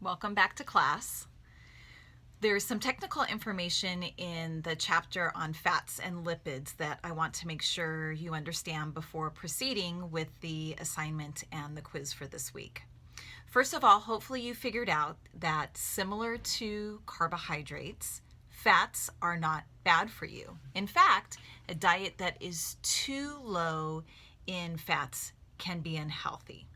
Welcome back to class. There's some technical information in the chapter on fats and lipids that I want to make sure you understand before proceeding with the assignment and the quiz for this week. First of all, hopefully you figured out that similar to carbohydrates, fats are not bad for you. In fact, a diet that is too low in fats can be unhealthy.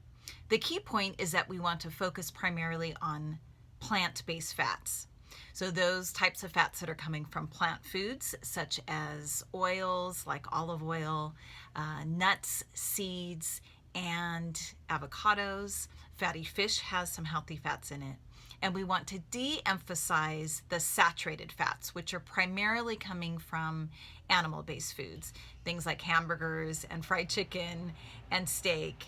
The key point is that we want to focus primarily on plant-based fats. So those types of fats that are coming from plant foods, such as oils like olive oil, nuts, seeds, and avocados. Fatty fish has some healthy fats in it. And we want to de-emphasize the saturated fats, which are primarily coming from animal-based foods, things like hamburgers and fried chicken and steak.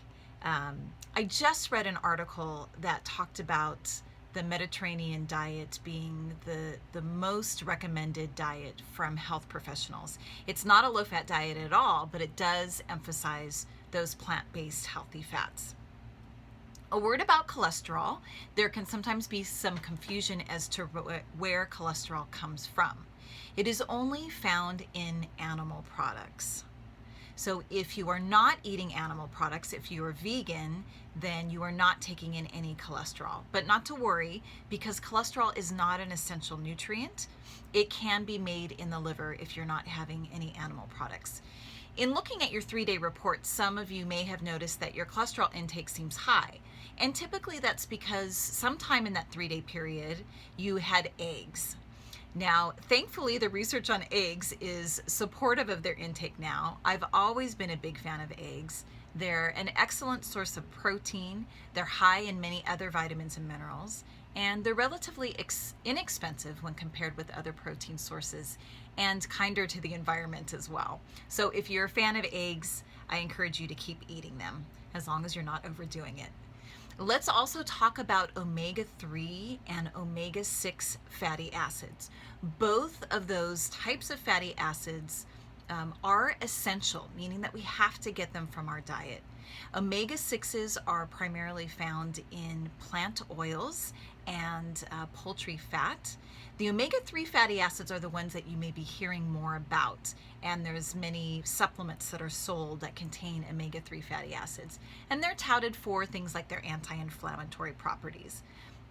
I just read an article that talked about the Mediterranean diet being the most recommended diet from health professionals. It's not a low-fat diet at all, but it does emphasize those plant-based healthy fats. A word about cholesterol. There can sometimes be some confusion as to where cholesterol comes from. It is only found in animal products. So if you are not eating animal products, if you are vegan, then you are not taking in any cholesterol. But not to worry, because cholesterol is not an essential nutrient. It can be made in the liver if you're not having any animal products. In looking at your 3-day report, some of you may have noticed that your cholesterol intake seems high. And typically that's because sometime in that 3-day period, you had eggs. Now, thankfully, the research on eggs is supportive of their intake now. I've always been a big fan of eggs. They're an excellent source of protein. They're high in many other vitamins and minerals, and they're relatively inexpensive when compared with other protein sources and kinder to the environment as well. So if you're a fan of eggs, I encourage you to keep eating them as long as you're not overdoing it. Let's also talk about omega-3 and omega-6 fatty acids. Both of those types of fatty acids are essential, meaning that we have to get them from our diet. Omega-6s are primarily found in plant oils and poultry fat. The omega-3 fatty acids are the ones that you may be hearing more about, and there's many supplements that are sold that contain omega-3 fatty acids, and they're touted for things like their anti-inflammatory properties.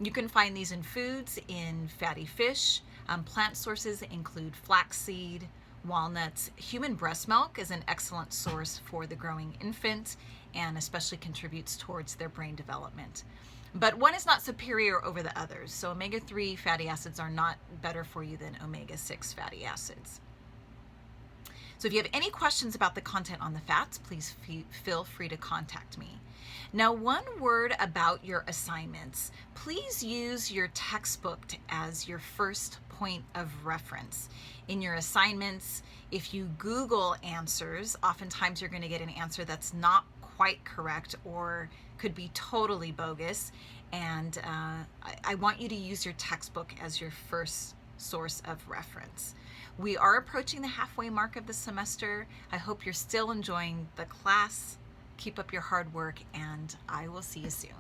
You can find these in foods, in fatty fish. Plant sources include flaxseed, walnuts. Human breast milk is an excellent source for the growing infant and especially contributes towards their brain development. But one is not superior over the others, so omega-3 fatty acids are not better for you than omega-6 fatty acids. So if you have any questions about the content on the fats, please feel free to contact me. Now, one word about your assignments. Please use your textbook as your first point of reference. In your assignments, if you Google answers, oftentimes you're going to get an answer that's not quite correct or could be totally bogus, and I want you to use your textbook as your first source of reference. We are approaching the halfway mark of the semester. I hope you're still enjoying the class. Keep up your hard work, and I will see you soon.